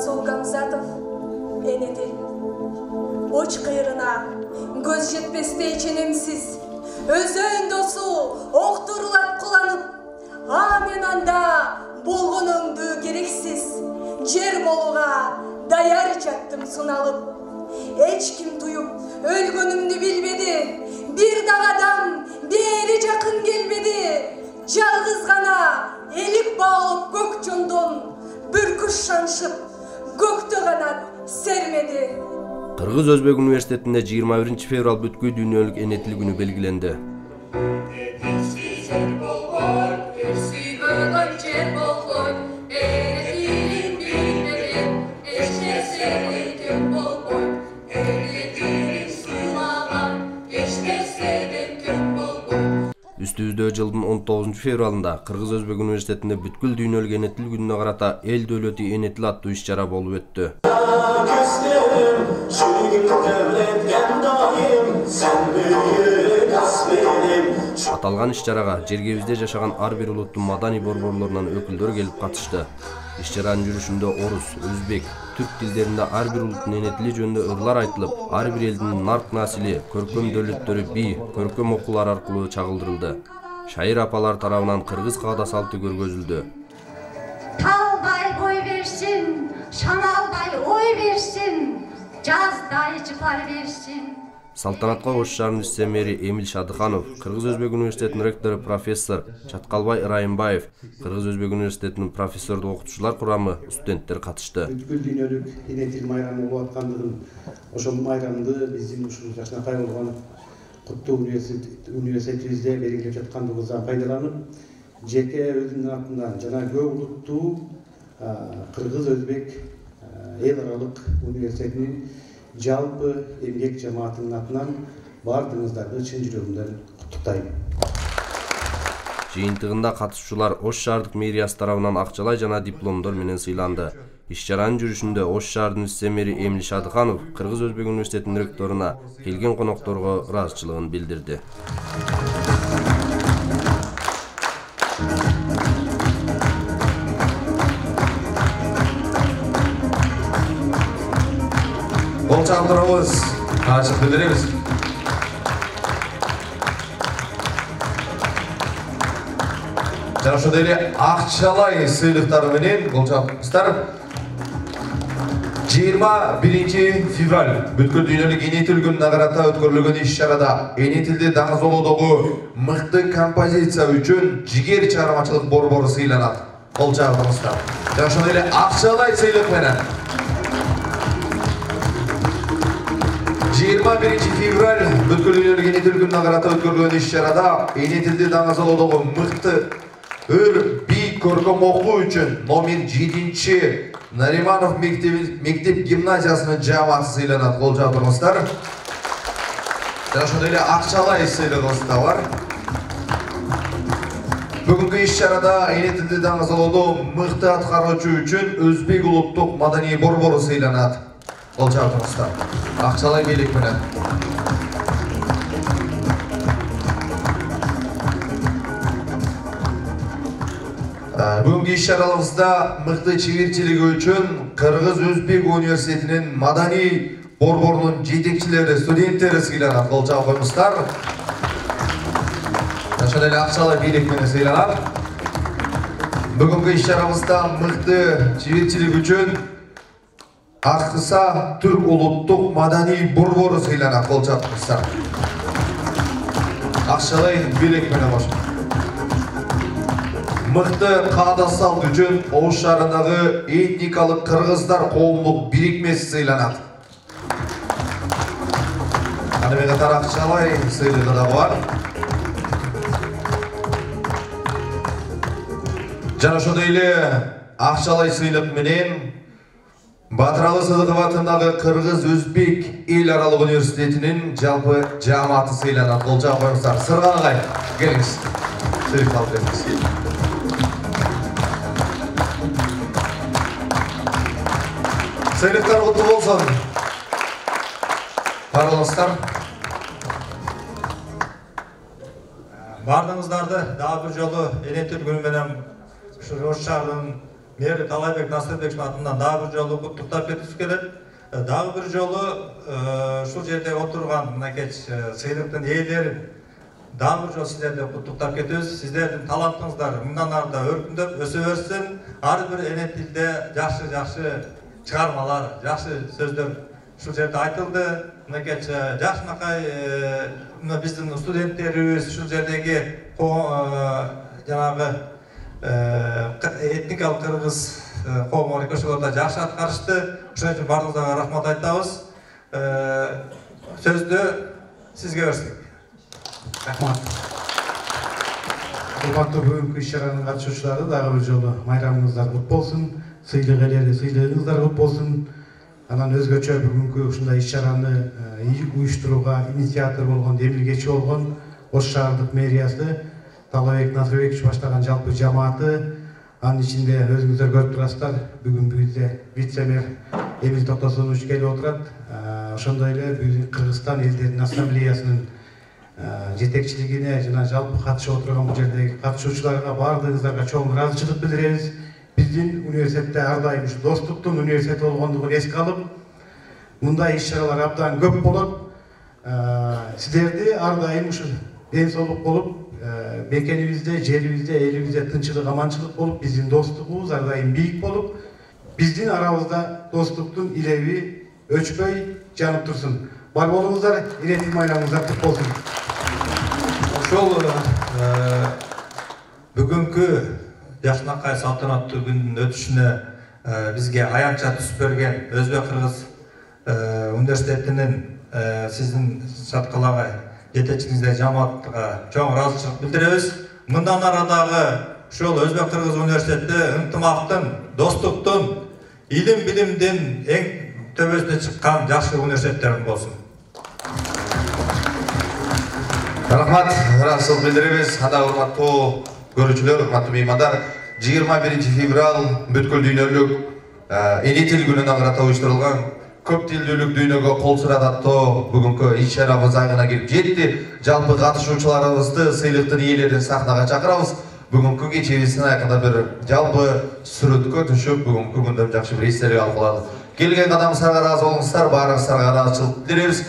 Расул Гамзатов энедил. Оч кайрына көз жетпестей ченемсиз өзөн досу октурулап куланып, амен анда болгонуңду керексиз жер болууга даяр жаттым суналып. Эч ким туюп өлгөнүмдү билбеди, бир дагы адам бери жакын келбеди. Жалгыз гана элик баалып көк жондон бүркүш шаншып көктө канат сермеди. Кыргыз Өзбек университетинде 21 февраль бүткүл дүйнөлүк эне тили күнү белгиленди. Үстүбүздө жылдын 19 февралында Кыргыз Өзбек университетинде бүткүл дүйнөлүк эне тил күнүнө карата эл дөөлөтү эне тил аттуу иш-чара болуп өттү. Аталган иш-чарага жергебизде жашаган ар бир улуттун маданий борборлорунан өкүлдөр келип катышты. Иш-чаранын жүрүшүндө орус, өзбек, түрк тилдеринде ар бир улуттун эне тили жөнүндө ырлар айтылып, ар бир элдин нарк насили, көркөм дөөлөттөрү би, көркөм окуулар аркылуу чагылдырылды. Шайыр апалар тарабынан кыргыз каада салты көргөзүлдү. Талдай бой берсин, шамалдай ой берсин, жаздай жыпар берсин. Салтанатка Ош шаарынын иш мери Эмил Шадыханов, Кыргыз Өзбек университетинин ректору профессор Чаткалбай Ырайымбаев, Кыргыз Өзбек университетинин профессордук окутуучулар курамы, студенттер катышты. Бүткүл дүйнөлүк эне тил майрамы болуп аткандыгын, ошол майрамды биздин ушул жакшынакай болгон Куттуу университетибизде белгилеп жаткандыгыбыздан пайдаланып, жеке өзүмдүн атымдан жана көп улуттуу Кыргыз Өзбек эл аралык университетинин жалпы эмгек жамаатынын атынан бардыгыңыздарды чын жүрөгүмдөн куттуктайм. Жыйынтыгында катышуучулар Ош шаардык мэриясы тарабынан акчалай жана дипломдор менен сыйланды. Иш-чаранын жүрүшүндө Ош шаарынын иш мери Эмил Шадыханов Кыргыз Өзбек университетинин ректоруна келген конокторго ыраазычылыгын билдирди. Кол чабындырабыз, ачык билдиребиз. Жана ошондой эле акчалай сыйлыктар менен кол чабыңыздар. 21 февраль бүткүл дүйнөлүк эне тил күнүнө карата өткөрүлгөн иш-чарада эне тилди даңазолоодогу мыкты композиция үчүн жигер чыгармачылык борбору сыйланат. Кол чабыңыздар. Жана ошондой эле акчалай сыйлык менен 21 февраль бүткүл дүйнөлүк эне тил күнүнө карата өткөрүлгөн иш-чарада эне тилди даңазолоодогу мыкты өр би көркөм окуу үчүн номер 7 Нариманов мектеп гимназиясынын жамааты сыйланат. Кол жабыңыздар. Жана ошондой эле акчалай сыйлыгыбыз да бар. Бүгүнкү иш-чарада эне тилди даңазолоодо мыкты аткаруучу үчүн Өзбек улуттук маданий борбору сыйланат. Кол жабыңыздар. Акчалай белек менен. Бүгүнкү иш-чарабызда мыкты чеберчилиги үчүн Кыргыз Өзбек университетинин маданий борборунун жетекчилери, студенттери сыйланат. Кол жабыңыздар. Ошол эле акчалай белек менен сыйланат. Бүгүнкү иш-чарабызда мыкты чеберчилиги үчүн Аккыса Түрк улуттук маданий борбору сыйланат. Кол жабыңыздар. Акчалай белек менен ошо. Мыкты каада салт үчүн Ош шаарындагы этникалык кыргыздар коомдук бирикмеси сыйланат. Аны менен катар акчалай сыйлыгы да бар. Жана ошондой эле акчалай сыйлык менен Батыралы Сыдыков атындагы Кыргыз Өзбек эл аралык университетинин жалпы жамааты сыйланат. Кол жабыңыздар. Сыргангай келиңиз. Сыйлык алып бериңиз. Сыйлыктар куттуу болсун. Барлыгыңыздар. Бардыңыздарды дагы бир жолу эне тил күнү менен ушу Ош шаарынын мэри Талайбек Насырбековичтин атынан дагы бир жолу куттуктап кеткибиз келет. Дагы бир жолу ушул жерде отурган мынакей сыйлыктын ээлерин дагы бир жолу сиздерди куттуктап кетебиз. Сиздердин талантыңыздар мындан ары да өркүндөп өсө берсин. Ар бир эне тилде жакшы чыгармалар, жакшы сөздөр ушул жерде айтылды. Мынакей жакшынакай биздин студенттерибиз ушул жердеги жанагы этникалык кыргыз коомун ошолордо жакшы аткарышты. Ошон үчүн баарыңыздарга рахмат айтабыз. Сөздү сизге берсек. Рахмат. Урматтуу бүгүнкү иш-чаранын катышуучулары дагы бир жолу майрамыңыздар кут болсун, сыйлык ээлери сыйлыгыңыздар кут болсун. Анан өзгөчө бүгүнкү ушундай иш-чараны уюштурууга инициатор болгон, демилгечи болгон Ош шаардык мэриясы Талайбек Насырбекович баштаган жалпы жамааты, анын ичинде өзүңүздөр көрүп турасыздар, бүгүн бизде вице-мэр Эмил Токтосунович келип отурат. Ошондой эле Кыргызстан элдеринин ассамблеясынын жетекчилигине жана жалпы катышып отурган бул жердеги катышуучуларга баардыгыңыздарга чоң ыраазычылык билдиребиз. Биздин университетте ар дайым ушу достуктун университети болгондугун эске алып, мындай иш-чаралар абдан көп болот. Сиздерди ар дайым ушу ден соолук болуп, мекенибизде, жерибизде, элибизде тынччылык, аманчылык болуп, биздин достугубуз ар дайым бийик болуп, биздин арабызда достуктун илеби өчпөй жанып турсун. Бар болуңуздар, иретил майрамыңыздар кут болсун. Ошол бүгүнкү жакшынакай салтанаттуу күндүн өтүшүнө бизге аянча түс берген Өзбек Кыргыз университетинин сиздин Шаткал жетекчилигиңизде жамаатка чоң ыраазычылык билдиребиз. Мындан ары дагы ушул Өзбек Кыргыз университети ынтымактын, достуктун, илим билимдин эң төбөсүнө чыккан жакшы университеттердин болсун. Рахмат, ыраазычылык билдиребиз. Анда урматтуу көрүүчүлөр, урматтуу меймандар, 21 февраль бүткүл дүйнөлүк эне тил күнүнө карата уюштурулган көп тилдүүлүк дүйнөгө кол сурататтоо бүгүнкү иш-чарабыз айгына келип жетти. Жалпы катышуучуларыбызды, сыйлыктын ээлерин сахнага чакырабыз. Бүгүнкү кечебиздин айкында бир жалпы сүрөткө түшүп, бүгүнкү күндөн жакшы бир эстелик алып калалы. Келген кадамыңыздарга ыраазы болуңуздар, баарыңыздарга ыраазычылык билдиребиз.